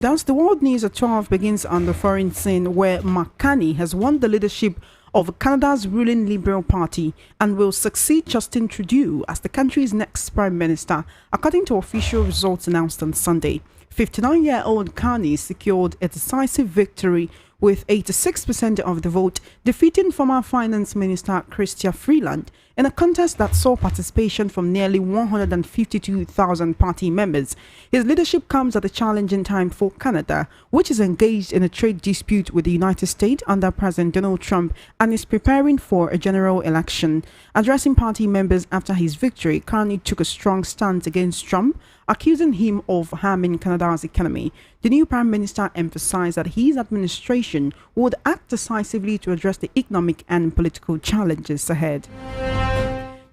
Thus, the world news at 12 begins on the foreign scene where Kanu has won the leadership of Canada's ruling Liberal Party and will succeed Justin Trudeau as the country's next Prime Minister, according to official results announced on Sunday. 59-year-old Kanu secured a decisive victory with 86% of the vote, defeating former Finance Minister Chrystia Freeland in a contest that saw participation from nearly 152,000 party members. His leadership comes at a challenging time for Canada, which is engaged in a trade dispute with the United States under President Donald Trump and is preparing for a general election. Addressing party members after his victory, Kanu took a strong stance against Trump, accusing him of harming Canada's economy. The new Prime Minister emphasized that his administration would act decisively to address the economic and political challenges ahead.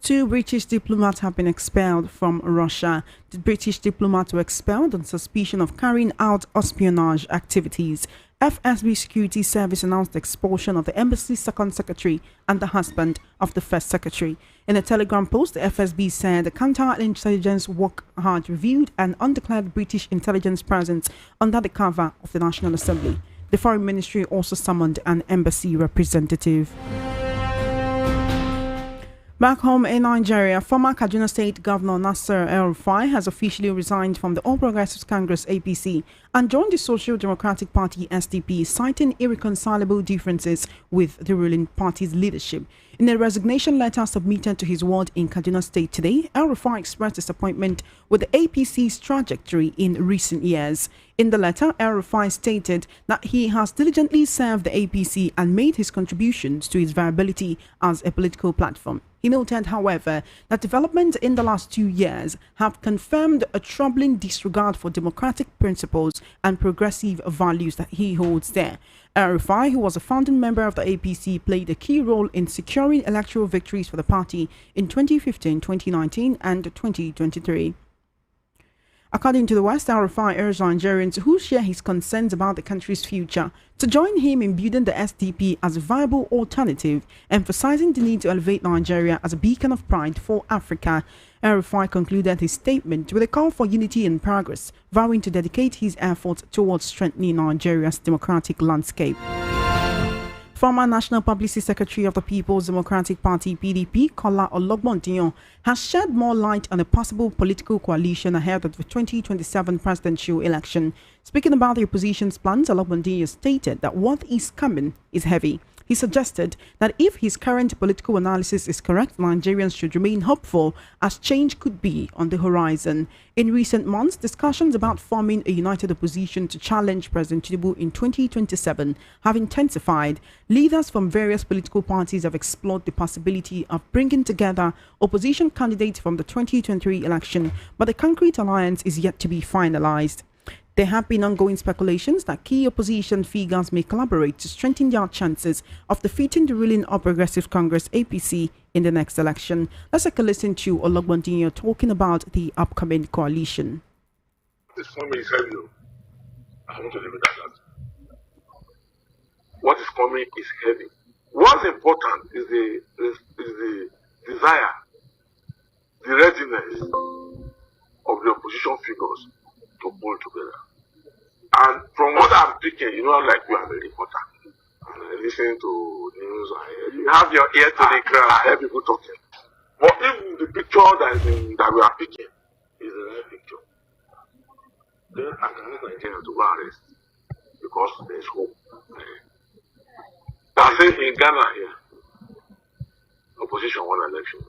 2 British diplomats have been expelled from Russia. The British diplomats were expelled on suspicion of carrying out espionage activities. FSB Security Service announced the expulsion of the embassy's second secretary and the husband of the first secretary. In a Telegram post, the FSB said the counterintelligence work had reviewed an undeclared British intelligence presence under the cover of the National Assembly. The Foreign Ministry also summoned an embassy representative. Back home in Nigeria, former Kaduna State Governor Nasir El-Rufai has officially resigned from the All Progressives Congress APC and joined the Social Democratic Party SDP, citing irreconcilable differences with the ruling party's leadership. In a resignation letter submitted to his ward in Kaduna State today, El-Rufai expressed disappointment with the APC's trajectory in recent years. In the letter, El-Rufai stated that he has diligently served the APC and made his contributions to its viability as a political platform. He noted, however, that developments in the last 2 years have confirmed a troubling disregard for democratic principles and progressive values that he holds there. El-Rufai, who was a founding member of the APC, played a key role in securing electoral victories for the party in 2015, 2019 and 2023. According to the West, El-Rufai urged Nigerians who share his concerns about the country's future to join him in building the SDP as a viable alternative, emphasizing the need to elevate Nigeria as a beacon of pride for Africa. El-Rufai concluded his statement with a call for unity and progress, vowing to dedicate his efforts towards strengthening Nigeria's democratic landscape. Former National Publicity Secretary of the People's Democratic Party (PDP), Kola Ologbondiyan, has shed more light on a possible political coalition ahead of the 2027 presidential election. Speaking about the opposition's plans, Ologbondiyan stated that what is coming is heavy. He suggested that if his current political analysis is correct, Nigerians should remain hopeful as change could be on the horizon. In recent months, discussions about forming a united opposition to challenge President Tinubu in 2027 have intensified. Leaders from various political parties have explored the possibility of bringing together opposition candidates from the 2023 election, but the concrete alliance is yet to be finalized. There have been ongoing speculations that key opposition figures may collaborate to strengthen their chances of defeating the ruling All Progressives Congress APC in the next election. Let's take a listen to Ologbondiyan talking about the upcoming coalition. This coming is heavy. I want to leave it at that. What is coming is heavy. What's important is the desire, the readiness of the opposition figures to pull together. And from what I'm picking, like you are a reporter, and I listen to news, you have your ear to the ground, I hear people talking. But if the picture that we are picking is the right picture, then I can let Nigeria to go arrest because there is hope. I say in Ghana here, opposition won election.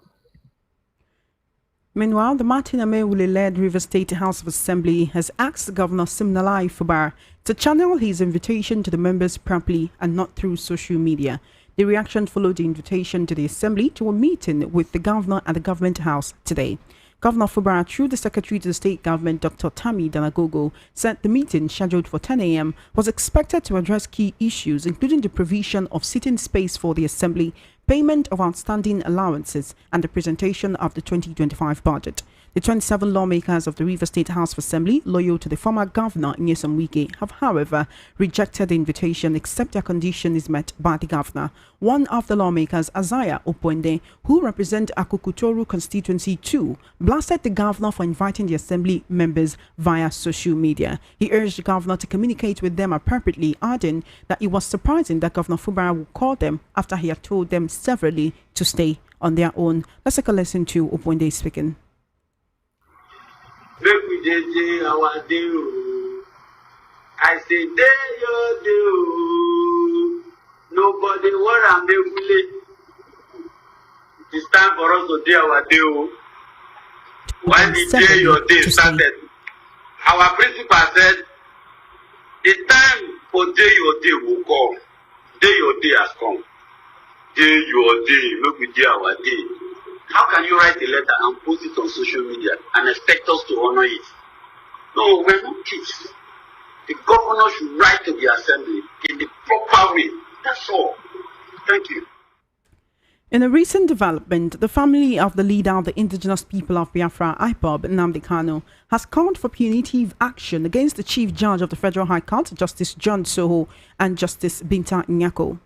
Meanwhile, the Martin Amaewhule-led Rivers State House of Assembly has asked Governor Siminalayi Fubara to channel his invitation to the members properly and not through social media. The reaction followed the invitation to the Assembly to a meeting with the Governor at the Government House today. Governor Fubara, through the Secretary to the State Government, Dr. Tammy Danagogo, said the meeting, scheduled for 10 a.m., was expected to address key issues, including the provision of sitting space for the Assembly, payment of outstanding allowances, and the presentation of the 2025 budget. The The 27 lawmakers of the Rivers State House of Assembly, loyal to the former governor Nyesom Wike, have, however, rejected the invitation except their condition is met by the governor. One of the lawmakers, Azaya Oponde, who represent Akukutoru constituency 2, blasted the governor for inviting the assembly members via social media. He urged the governor to communicate with them appropriately, adding that it was surprising that Governor Fubara would call them after he had told them severally to stay on their own. Let's take a listen to Oponde speaking. Make we dey our day o. I say day your day o. Nobody want am make we late. It's time for us to day our day o. When the day your day started, our principal said the time for day your day will come. Day your day has come. Day your day, make we day our day. How can you write a letter and post it on social media and expect us to honor it? No, we're not kids. The governor should write to the assembly in the proper way. That's all. Thank you. In a recent development, the family of the leader of the indigenous people of Biafra, IPOB, Nnamdi Kanu, has called for punitive action against the Chief Judge of the Federal High Court, Justice John Soho, and Justice Binta Nyako.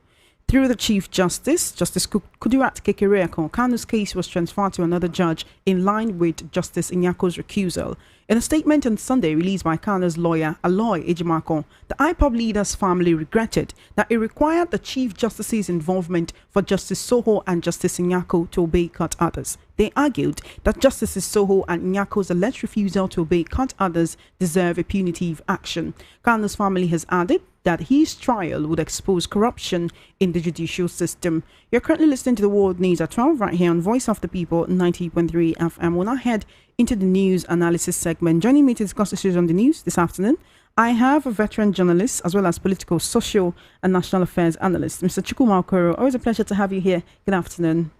Through the Chief Justice, Justice Kudirat Kekereako, Kanu's case was transferred to another judge in line with Justice Inyako's recusal. In a statement on Sunday released by Kanu's lawyer, Aloy Ejimako, the IPOB leader's family regretted that it required the Chief Justice's involvement for Justice Soho and Justice Inyako to obey court orders. They argued that Justices Soho and Inyako's alleged refusal to obey court orders deserve a punitive action. Kanu's family has added that his trial would expose corruption in the judicial system. You're currently listening to the World News at 12 right here on Voice of the People 90.3 FM. We'll now head into the news analysis segment. Joining me to discuss issues on the news this afternoon, I have a veteran journalist as well as political, social and national affairs analyst, Mr. Chukwuma Okoro. Always a pleasure to have you here. Good afternoon.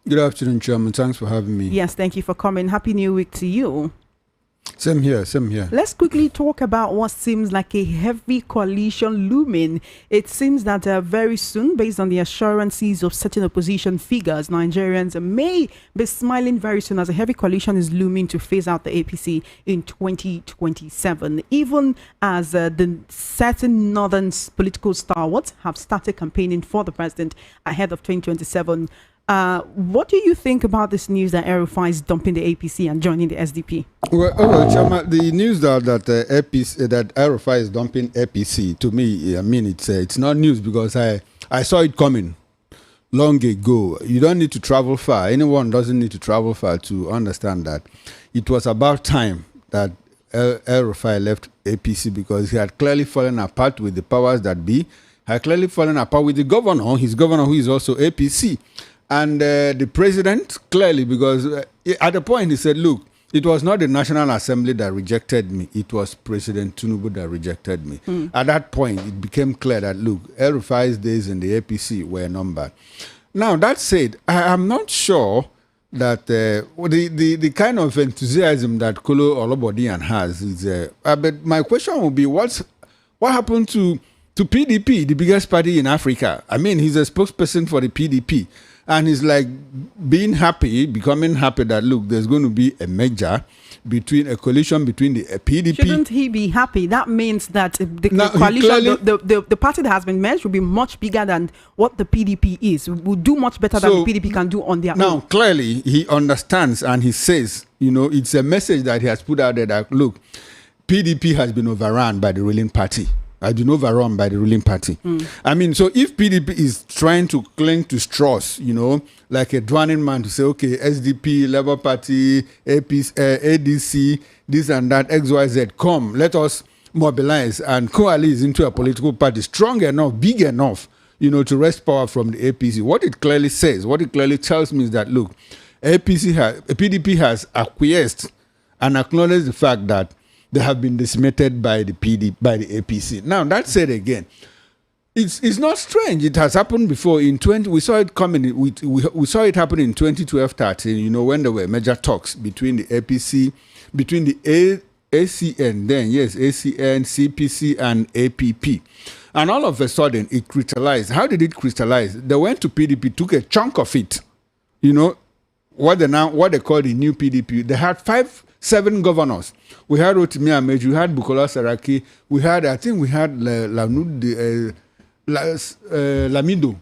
Good afternoon, Chairman. Thanks for having me. Yes, thank you for coming. Happy New Week to you. Same here, same here. Let's quickly talk about what seems like a heavy coalition looming. It seems that very soon, based on the assurances of certain opposition figures, Nigerians may be smiling very soon as a heavy coalition is looming to phase out the APC in 2027. Even as the certain northern political stalwarts have started campaigning for the president ahead of 2027. What do you think about this news that El-Rufai is dumping the APC and joining the SDP? Well, Chairman, the news that APC, that El-Rufai is dumping APC, to me, I mean, it's not news because I saw it coming long ago. You don't need to travel far. Anyone doesn't need to travel far to understand that it was about time that El-Rufai left APC because he had clearly fallen apart with the powers that be, had clearly fallen apart with the governor, his governor who is also APC. And the president, clearly, because at the point he said, look, it was not the National Assembly that rejected me. It was President Tinubu that rejected me. At that point, it became clear that, look, El-Rufai's days in the APC were numbered. Now, that said, I'm not sure that the kind of enthusiasm that Kolo Olobodiyan has is... but my question would be, what happened to PDP, the biggest party in Africa? I mean, he's a spokesperson for the PDP. And he's like becoming happy that, look, there's going to be a merger between a coalition between the PDP. Shouldn't he be happy? That means that the coalition, the party that has been merged will be much bigger than what the PDP is. Will do much better than the PDP can do on their own. Now, clearly, he understands and he says, it's a message that he has put out there that, look, PDP has been overrun by the ruling party. I've been overrun by the ruling party. I mean, so if PDP is trying to cling to straws, like a drowning man to say, okay, SDP, Labour Party, APC, ADC, this and that, XYZ, come, let us mobilize and coalesce into a political party strong enough, big enough, to wrest power from the APC. What it clearly says, what it clearly tells me is that, look, PDP has acquiesced and acknowledged the fact that they have been decimated by the APC. Now, that said again, it's not strange. It has happened before. We saw it coming. We saw it happen in 2012-13. When there were major talks between the APC, between the ACN, CPC, and APP, and all of a sudden it crystallized. How did it crystallize? They went to PDP, took a chunk of it, what they call the new PDP. They had 7 governors. We had Rotimi Ameju, we had Bukola Saraki, we had Lamido,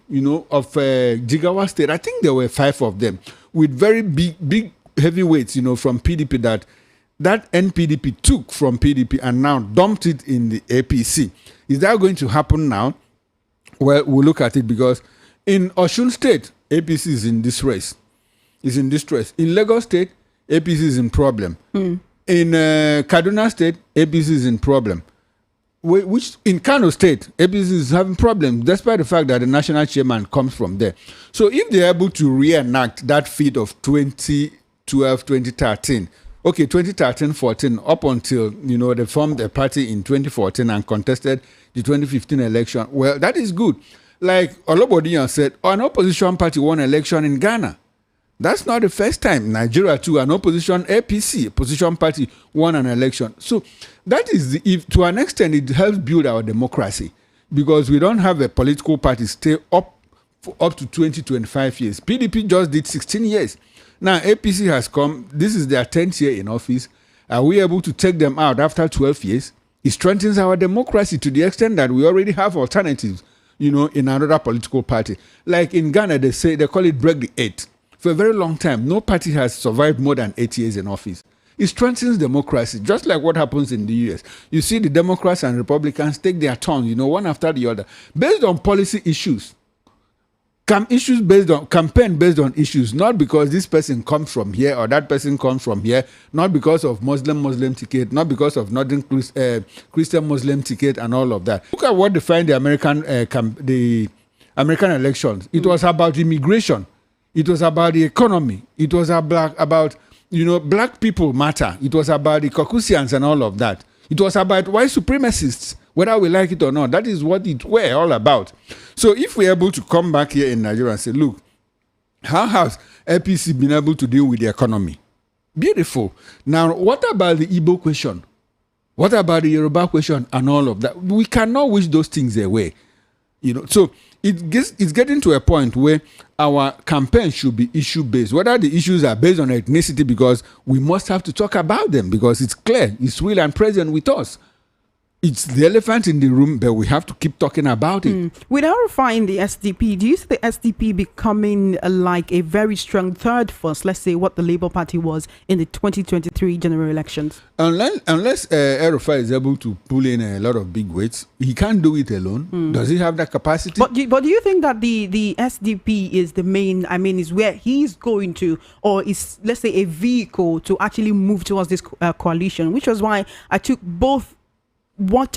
of Jigawa State. I think there were 5 of them with very big heavyweights, from PDP that NPDP took from PDP and now dumped it in the APC. Is that going to happen now? Well, we'll look at it, because in Osun State, APC is in disgrace. In Lagos State, APC is in problem. In Kaduna State, APC is in problem. Which in Kanu State, APC is having problems, despite the fact that the national chairman comes from there. So if they're able to reenact that feat of 2012, 2013, 2013-14, up until, they formed a party in 2014 and contested the 2015 election, well, that is good. Like Olobodiyan said, an opposition party won election in Ghana. That's not the first time. Nigeria too, an opposition party won an election. So that is, if to an extent, it helps build our democracy, because we don't have a political party stay up to 20, 25 years. PDP just did 16 years. Now APC has come. This is their 10th year in office. Are we able to take them out after 12 years? It strengthens our democracy to the extent that we already have alternatives, in another political party. Like in Ghana, they call it break the 8. For a very long time, no party has survived more than 8 years in office. It strengthens democracy, just like what happens in the US. You see the Democrats and Republicans take their turn, one after the other, based on policy issues. Campaign based on issues, not because this person comes from here or that person comes from here, not because of Muslim ticket, not because of Northern Christian Muslim ticket and all of that. Look at what defined the American elections. It was about immigration. It was about the economy. It was about black people matter. It was about the Caucasians and all of that. It was about white supremacists, whether we like it or not. That is what it were all about. So if we're able to come back here in Nigeria and say, look, how has APC been able to deal with the economy? Beautiful. Now, what about the Igbo question? What about the Yoruba question and all of that? We cannot wish those things away. So it's getting to a point where our campaign should be issue-based, whether the issues are based on ethnicity, because we must have to talk about them, because it's clear, it's real and present with us. It's the elephant in the room, but we have to keep talking about it. Without refining the SDP, do you see the SDP becoming like a very strong third force, let's say what the Labour Party was in the 2023 general elections? Unless El-Rufai is able to pull in a lot of big weights, he can't do it alone. Does he have that capacity? But do you think that the SDP is the main, is where he's going to, or is, let's say, a vehicle to actually move towards this coalition, which was why I took both what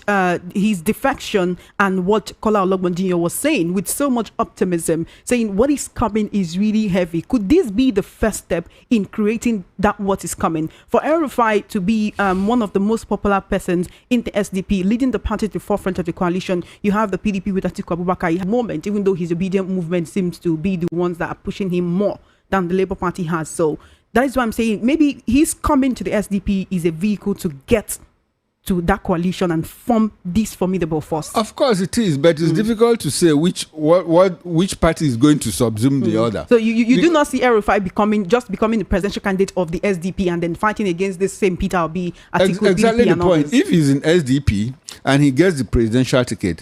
his defection and what Kola Ologbondiyan was saying with so much optimism, saying what is coming is really heavy. Could this be the first step in creating that what is coming? For El-Rufai to be one of the most popular persons in the SDP, leading the party to the forefront of the coalition, you have the PDP with Atiku Abubakar at the moment, even though his obedient movement seems to be the ones that are pushing him more than the Labour Party has. So that is why I'm saying maybe his coming to the SDP is a vehicle to get to that coalition and form this formidable force. Of course it is, but it's difficult to say which party is going to subsume the other. So you do not see El-Rufai becoming the presidential candidate of the SDP and then fighting against this same Peter Obi, Atiku, exactly PDP the point. Others. If he's in SDP and he gets the presidential ticket,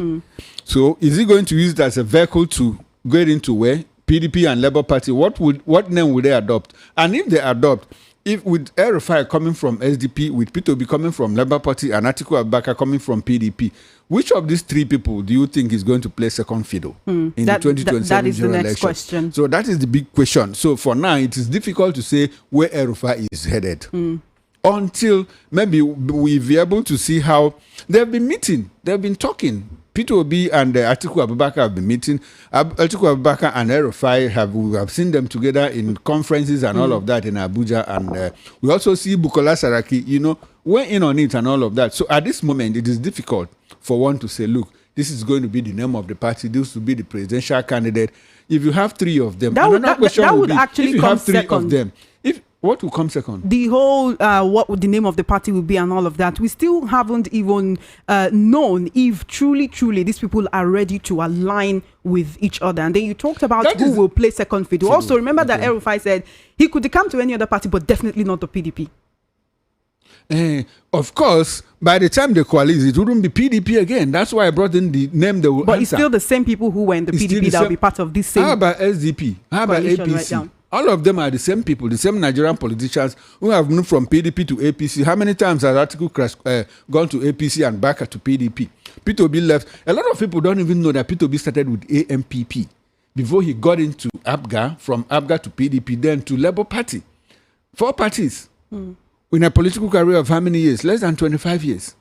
so is he going to use it as a vehicle to get into where PDP and Labour Party? What name would they adopt? And if they adopt, if with El-Rufai coming from SDP, with Peter Obi coming from Labour Party, and Atiku Abubakar coming from PDP, which of these three people do you think is going to play second fiddle in the 2027 that is the next election? question. So that is the big question. So for now, it is difficult to say where El-Rufai is headed. Until maybe we'll be able to see how they've been meeting, they've been talking. Peter Obi and Atiku Abubakar have been meeting. Atiku Abubakar and El-Rufai we have seen them together in conferences and all of that in Abuja. And we also see Bukola Saraki, went in on it and all of that. So at this moment, it is difficult for one to say, look, this is going to be the name of the party. This will be the presidential candidate. If you have three of them, that would actually if you come have three second. of them, What will come second? The whole what would the name of the party will be and all of that. We still haven't even known if truly these people are ready to align with each other. And then you talked about who will play second fiddle. Also, remember that El-Rufai said he could come to any other party, but definitely not the PDP. Of course, by the time they coalesce, it wouldn't be PDP again. That's why I brought in the name they will But answer. it's still the same people who were in the PDP that will be part of this same. How about SDP? How about APC? Right, all of them are the same people, the same Nigerian politicians who have moved from PDP to APC. How many times has Article gone to APC and back to PDP? P2B left. A lot of people don't even know that P2B started with AMPP before he got into APGA, from APGA to PDP, then to Labour Party. 4 parties. In a political career of how many years? Less than 25 years.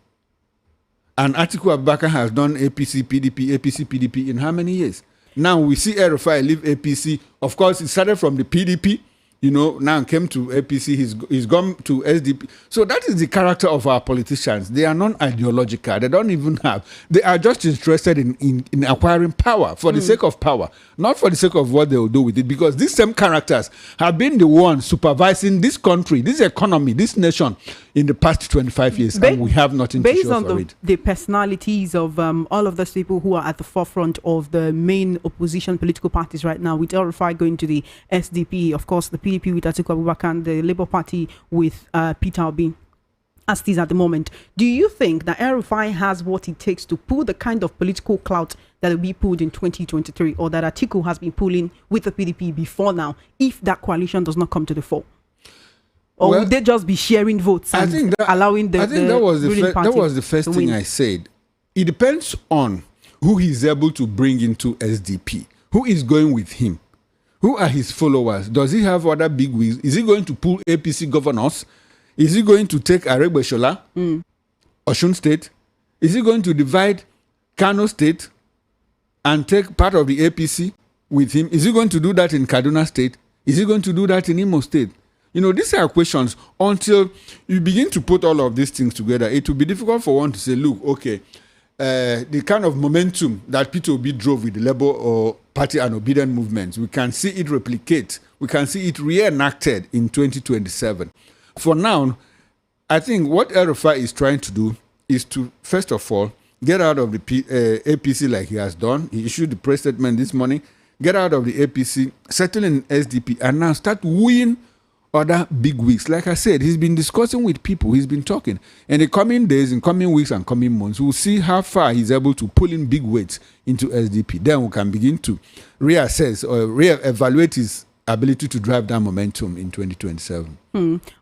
And Atiku Abubakar has done APC, PDP, APC, PDP in how many years? Now we see El-Rufai leave APC. Of course, it started from the PDP, now came to APC. He's gone to SDP. So that is the character of our politicians. They are non-ideological. They don't even they are just interested in acquiring power for the sake of power, not for the sake of what they will do with it. Because these same characters have been the ones supervising this country, this economy, this nation in the past 25 years, and we have nothing to show for it. Based on the personalities of all of those people who are at the forefront of the main opposition political parties right now, with El-Rufai going to the SDP, of course, the PDP with Atiku Abubakar, and the Labour Party with Peter Obi, as it is at the moment. Do you think that El-Rufai has what it takes to pull the kind of political clout that will be pulled in 2023, or that Atiku has been pulling with the PDP before now, if that coalition does not come to the fore? Or would they just be sharing votes and allowing the that was the first thing I said. It depends on who he's able to bring into SDP. Who is going with him? Who are his followers? Does he have other big wigs? Is he going to pull APC governors? Is he going to take Aregbesola, Osun State? Is he going to divide Kanu State and take part of the APC with him? Is he going to do that in Kaduna State? Is he going to do that in Imo State? These are questions. Until you begin to put all of these things together, it will be difficult for one to say, look, okay, the kind of momentum that P2B drove with the Labour or Party and Obedient movements, we can see it replicate. We can see it reenacted in 2027. For now, I think what El-Rufai is trying to do is to, first of all, get out of the APC like he has done. He issued the press statement this morning. Get out of the APC, settle in SDP, and now start wooing other big wigs. Like I said, he's been discussing with people, he's been talking. In the coming days, in coming weeks and coming months, we'll see how far he's able to pull in big weights into SDP. Then we can begin to reassess or re-evaluate his ability to drive that momentum in 2027.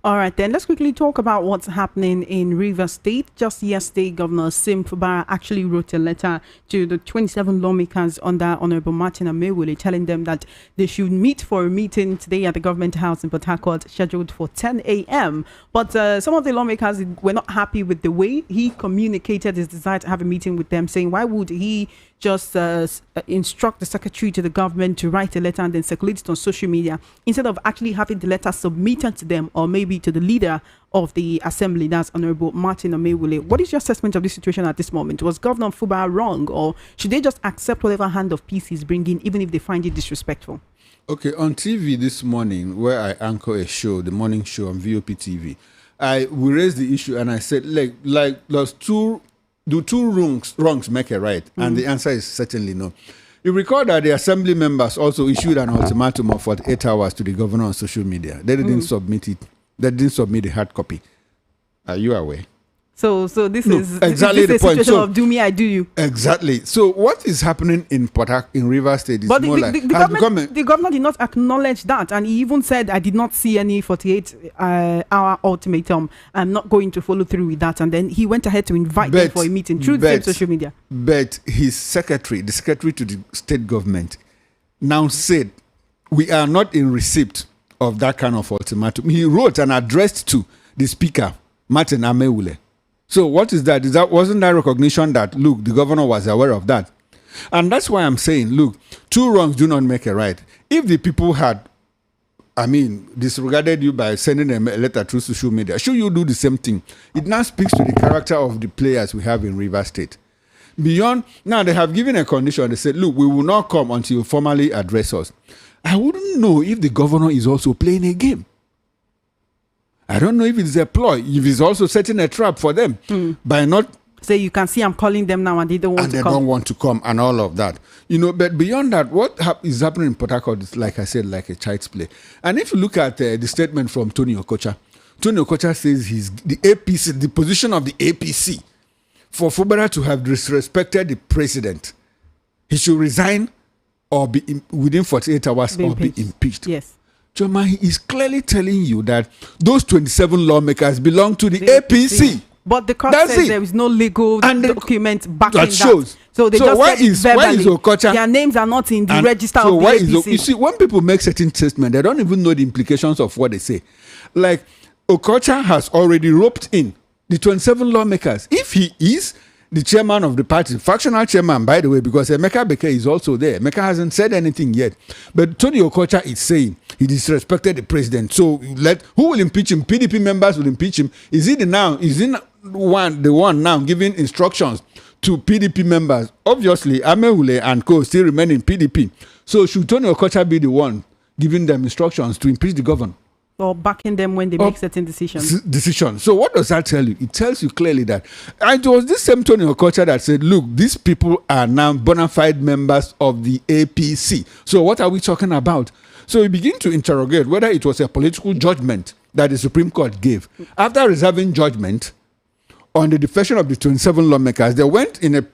All right, then let's quickly talk about what's happening in Rivers State. Just yesterday, Governor Sim Fubara actually wrote a letter to the 27 lawmakers under Honorable Martin Amewule, telling them that they should meet for a meeting today at the Government House in Port Harcourt, scheduled for 10 a.m. But some of the lawmakers were not happy with the way he communicated his desire to have a meeting with them, saying, why would he just instruct the secretary to the government to write a letter and then circulate it on social media, instead of actually having the letter submitted to them, or maybe to the leader of the assembly, that's Honorable Martin Amewule. What is your assessment of this situation at this moment? Was Governor Fubara wrong, or should they just accept whatever hand of peace he's bringing, even if they find it disrespectful? Okay, on TV this morning, where I anchor a show, the morning show on VOP TV, we raised the issue and I said, do two wrongs make a right? And the answer is certainly no. You recall that the assembly members also issued an ultimatum of 48 hours to the governor on social media. They didn't submit it. They didn't submit the hard copy. Are you aware? So this is exactly the point. Situation of do me, I do you. Exactly. So what is happening in Rivers State is more like the governor did not acknowledge that, and he even said, I did not see any 48-hour ultimatum. I'm not going to follow through with that. And then he went ahead to invite them for a meeting through the same social media. But his secretary, the secretary to the state government, now said, we are not in receipt of that kind of ultimatum. He wrote and addressed to the speaker, Martin Amewule. So what is that? Wasn't that recognition that, look, the governor was aware of that? And that's why I'm saying, look, two wrongs do not make a right. If the people had, disregarded you by sending them a letter through social media, should you do the same thing? It now speaks to the character of the players we have in Rivers State. Now they have given a condition. They said, look, we will not come until you formally address us. I wouldn't know if the governor is also playing a game. I don't know if it's a ploy, if it's also setting a trap for them by not. So you can see I'm calling them now and they don't want to come. Don't want to come and all of that. But beyond that, what is happening in Port Harcourt is, like I said, like a child's play. And if you look at the statement from Tony Okocha says the APC, the position of the APC, for Fubara to have disrespected the president, he should resign or be within 48 hours be impeached. Yes. Choma, he is clearly telling you that those 27 lawmakers belong to the APC. But the court says there is no legal document backing that. Shows. So they just why is Okocha? Their names are not in the register of the APC. You see, when people make certain statements, they don't even know the implications of what they say. Like, Okocha has already roped in the 27 lawmakers. If he is the chairman of the party, factional chairman, by the way, because Emeka Beke is also there. Emeka hasn't said anything yet. But Tony Okocha is saying he disrespected the president. So who will impeach him? PDP members will impeach him. Is he the one now giving instructions to PDP members? Obviously, Amewule and co still remain in PDP. So should Tony Okocha be the one giving them instructions to impeach the governor? Or backing them when they make certain decisions. So what does that tell you? It tells you clearly that it was this same Tony Okocha that said, look, these people are now bona fide members of the APC. So what are we talking about? So we begin to interrogate whether it was a political judgment that the Supreme Court gave. After reserving judgment on the defection of the 27 lawmakers, they went in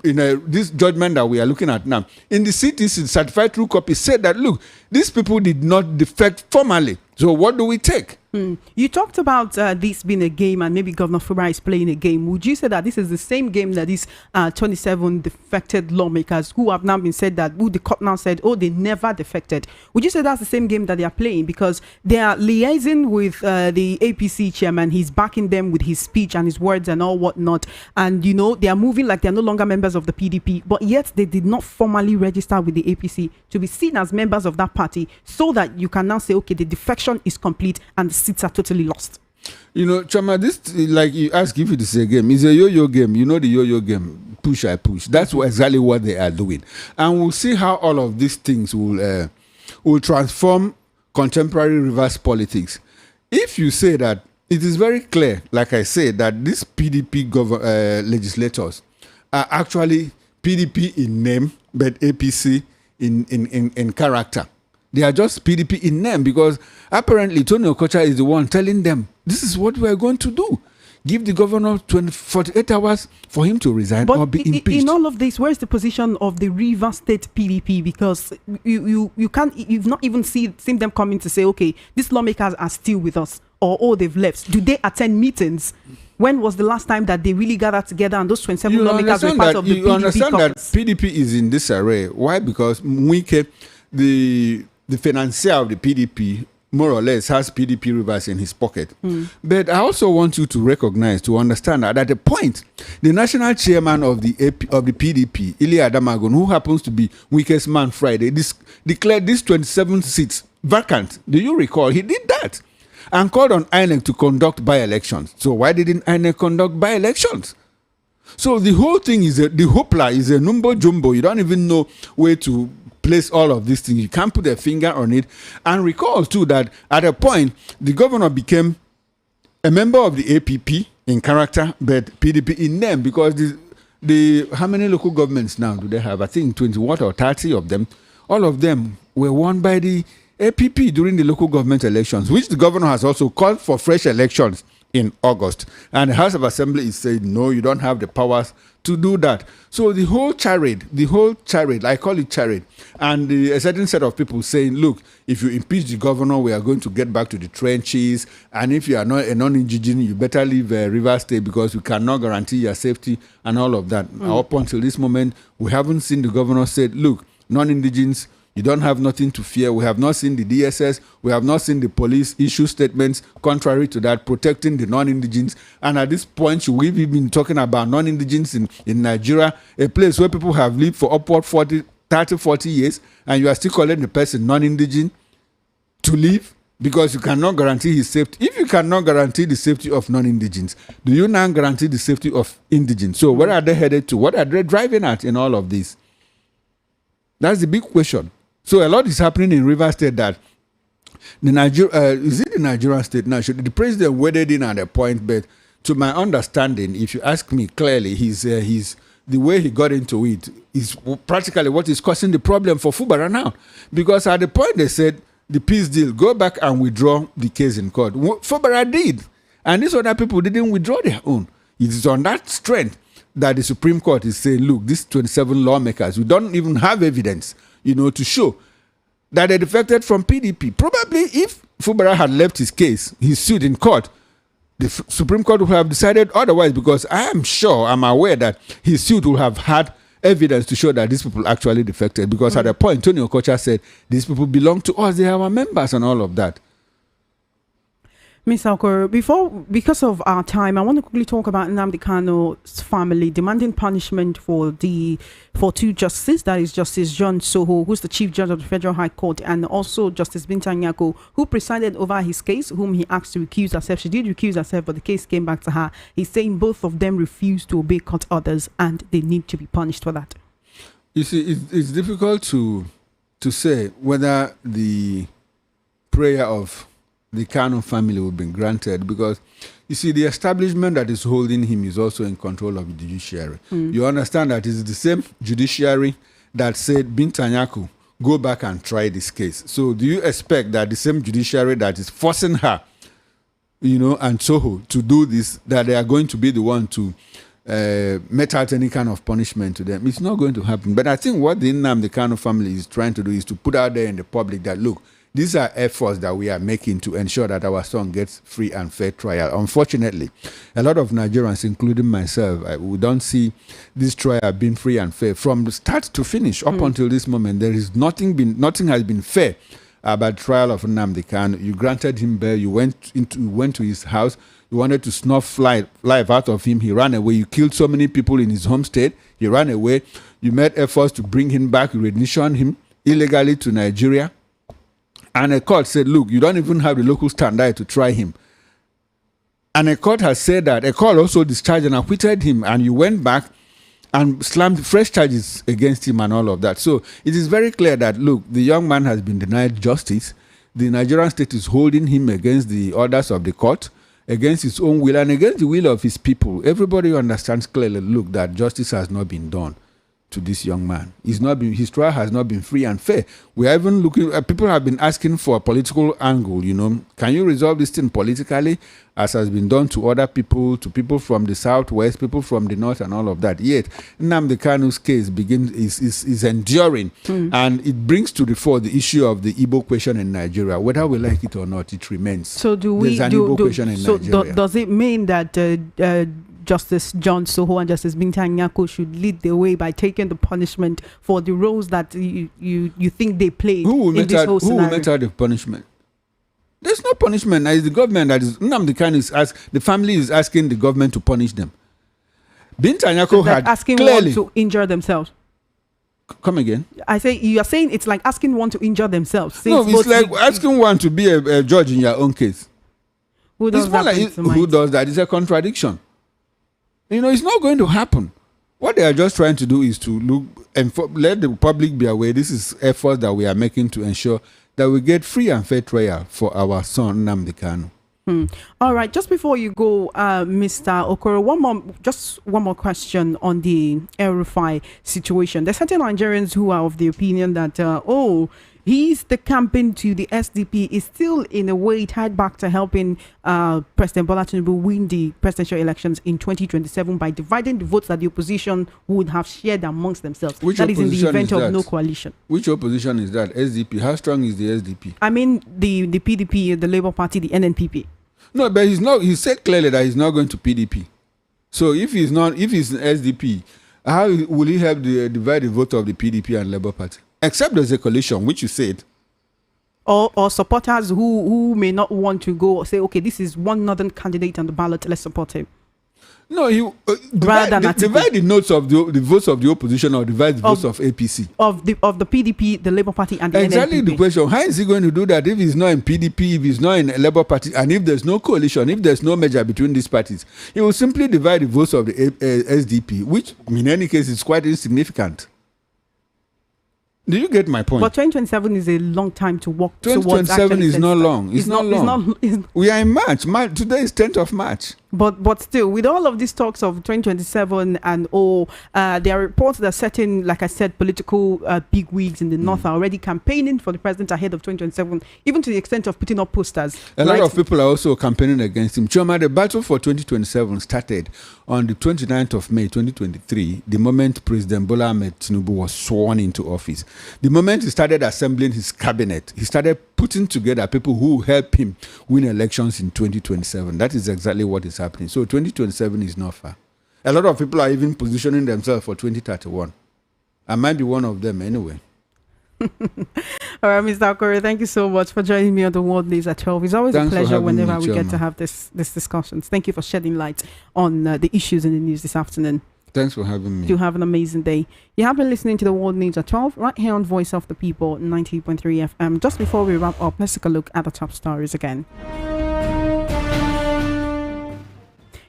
this judgment that we are looking at now. In the CTC, certified true copy, said that, look, these people did not defect formally. So what do we take? You talked about this being a game and maybe Governor Fubara is playing a game. Would you say that this is the same game that these 27 defected lawmakers who have now been said that, who the court now said, oh, they never defected? Would you say that's the same game that they are playing? Because they are liaising with the APC chairman. He's backing them with his speech and his words and all whatnot. And, they are moving like they're no longer members of the PDP. But yet they did not formally register with the APC to be seen as members of that party so that you can now say, okay, the defection is complete and the seats are totally lost. Chama, this, like you ask if it is a game, it's a yo-yo game. You know the yo-yo game, push I push. That's exactly what they are doing. And we'll see how all of these things will transform contemporary reverse politics. If you say that, it is very clear, like I said, that these PDP legislators are actually PDP in name, but APC in character. They are just PDP in name because apparently Tony Okocha is the one telling them, this is what we are going to do. Give the governor 48 hours for him to resign or be impeached. In all of this, where's the position of the Rivers State PDP? Because you've not even seen them coming to say, okay, these lawmakers are still with us, or they've left. Do they attend meetings? When was the last time that they really gathered together and those 27 lawmakers were part of the PDP? You understand that PDP is in disarray. Why? Because Mwike, the financier of the PDP, more or less, has PDP Rivers in his pocket. But I also want you to recognize, to understand that at a point, the national chairman of the PDP, Ili Adamagon, who happens to be Weakest Man Friday, declared these 27 seats vacant. Do you recall? He did that and called on INEC to conduct by-elections. So why didn't INEC conduct by-elections? So the whole thing is the hoopla is a numbo jumbo. You don't even know where to place all of these things. You can't put a finger on it. And recall too that at a point the governor became a member of the APP in character, but PDP in name, because the how many local governments now do they have? I think 20 or 30 of them. All of them were won by the APP during the local government elections, which the governor has also called for fresh elections in August. And the House of Assembly is saying, no, you don't have the powers to do that. So the whole charade, I call it charade, and a certain set of people saying, look, if you impeach the governor, we are going to get back to the trenches, and if you are not a non-indigenous, you better leave Rivers State because we cannot guarantee your safety and all of that. Up until this moment, we haven't seen the governor said, look, non-indigenous, you don't have nothing to fear. We have not seen the DSS. We have not seen the police issue statements contrary to that, protecting the non-indigenous. And at this point, we've been talking about non-indigenous in Nigeria, a place where people have lived for upward 30-40 years, and you are still calling the person non-indigenous to leave because you cannot guarantee his safety. If you cannot guarantee the safety of non-indigenous, do you now guarantee the safety of indigenous? So where are they headed to? What are they driving at in all of this? That's the big question. So a lot is happening in Rivers State that Is it the Nigerian state now? Should the president waded in at a point, but to my understanding, if you ask me clearly, he's the way he got into it is practically what is causing the problem for Fubara now. Because at the point they said the peace deal, go back and withdraw the case in court. Fubara did, and these other people didn't withdraw their own. It is on that strength that the Supreme Court is saying, look, these 27 lawmakers, we don't even have evidence, to show that they defected from PDP. Probably if Fubara had left his case, his suit in court, the Supreme Court would have decided otherwise, because I'm aware that his suit would have had evidence to show that these people actually defected. Because at a point, Tony Okocha said, these people belong to us, they are our members and all of that. Ms. Okoro, because of our time, I want to quickly talk about Nnamdi Kanu's family demanding punishment for two justices, that is Justice John Soho, who's the Chief Judge of the Federal High Court, and also Justice Binta Nyako, who presided over his case, whom he asked to recuse herself. She did recuse herself, but the case came back to her. He's saying both of them refused to obey court orders, and they need to be punished for that. You see, it's difficult to say whether the prayer of the Kanu family will be granted, because you see the establishment that is holding him is also in control of the judiciary. You understand that it's the same judiciary that said Binta Nyako, go back and try this case. So do you expect that the same judiciary that is forcing her, and Soho to do this, that they are going to be the one to mete out any kind of punishment to them? It's not going to happen. But I think what the Nnamdi Kanu family is trying to do is to put out there in the public that, look, these are efforts that we are making to ensure that our son gets free and fair trial. Unfortunately, a lot of Nigerians, including myself, we don't see this trial being free and fair from the start to finish. Up until this moment, there is nothing has been fair about the trial of Nnamdi Kanu. You granted him bail. You went to his house. You wanted to snuff life out of him. He ran away. You killed so many people in his home state. He ran away. You made efforts to bring him back. You reunitioned him illegally to Nigeria. And a court said, look, you don't even have the local standard to try him. And a court has said that. A court also discharged and acquitted him. And you went back and slammed fresh charges against him and all of that. So it is very clear that, look, the young man has been denied justice. The Nigerian state is holding him against the orders of the court, against his own will, and against the will of his people. Everybody understands clearly, look, that justice has not been done to this young man. His trial has not been free and fair. We are even looking, people have been asking for a political angle, Can you resolve this thing politically, as has been done to other people, to people from the southwest, people from the north and all of that? Yet, Nnamdi Kanu's case is enduring, and it brings to the fore the issue of the Igbo question in Nigeria. Whether we like it or not, it remains. So There's an Igbo question in Nigeria. Does it mean that Justice John Soho and Justice Binta Nyako should lead the way by taking the punishment for the roles that you think they played in this whole scenario? Who will make out the punishment? There's no punishment. It's the government that is. Nnamdi Kanu the family is asking the government to punish them. Binta Nyako had asking clearly one to injure themselves. Come again? I say you are saying it's like asking one to injure themselves. No, it's like asking one to be a judge in your own case. Who does that? Who does that? It's a contradiction. It's not going to happen. What they are just trying to do is to look and let the public be aware. This is efforts that we are making to ensure that we get free and fair trial for our son Nnamdi Kanu. All right. Just before you go, Mr. Okoro, one more question on the El-Rufai situation. There's certain Nigerians who are of the opinion that he's the campaign to the SDP is still in a way tied back to helping President Bola Tinubu win the presidential elections in 2027 by dividing the votes that the opposition would have shared amongst themselves. That is in the event of no coalition. Which opposition is that? SDP. How strong is the SDP? I mean the PDP, the Labour Party, the NNPP. No, but he's not. He said clearly that he's not going to PDP. So if he's SDP, how will he help divide the vote of the PDP and Labour Party? Except there's a coalition, which you said. Or supporters who may not want to go say, okay, this is one northern candidate on the ballot, let's support him. No, you divide the notes of the votes of the opposition, or divide the votes of APC. Of the PDP, the Labour Party, and the exactly NNPP. The question. How is he going to do that if he's not in PDP, if he's not in Labour Party, and if there's no coalition, if there's no merger between these parties? He will simply divide the votes of the SDP, which in any case is quite insignificant. Do you get my point? But 2027 is a long time to walk towards. 2027 is not long. It's not long. We are in March. Today is 10th of March. But still, with all of these talks of 2027 and all, there are reports that certain, like I said, political bigwigs in the north are already campaigning for the president ahead of 2027, even to the extent of putting up posters. A lot of people are also campaigning against him. Choma, the battle for 2027 started on the 29th of May 2023, the moment President Bola Ahmed Tinubu was sworn into office. The moment he started assembling his cabinet, he started putting together people who help him win elections in 2027. That is exactly what is happening. So 2027 is not far. A lot of people are even positioning themselves for 2031. I might be one of them anyway. All right, Mr. Akore, thank you so much for joining me on the World News at 12. It's always a pleasure whenever we get to have this discussions. Thank you for shedding light on the issues in the news this afternoon. Thanks for having me. Do have an amazing day. You have been listening to the World News at 12 right here on Voice of the People 90.3 FM. Just before we wrap up, let's take a look at the top stories again.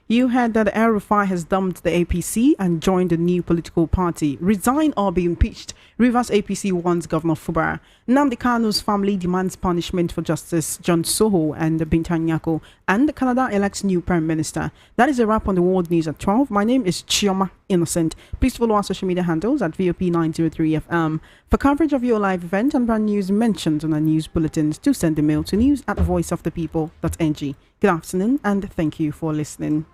You heard that El-Rufai has dumped the APC and joined a new political party. Resign or be impeached. Rivers APC wants Governor Fubara. Nnamdi Kanu's family demands punishment for Justice John Soho and Binta Nyako. And Canada elects new Prime Minister. That is a wrap on the World News at 12. My name is Chioma Innocent. Please follow our social media handles at VOP903FM. For coverage of your live event and brand news mentioned on our news bulletins, do send a mail to news@voiceofthepeople.ng. Good afternoon and thank you for listening.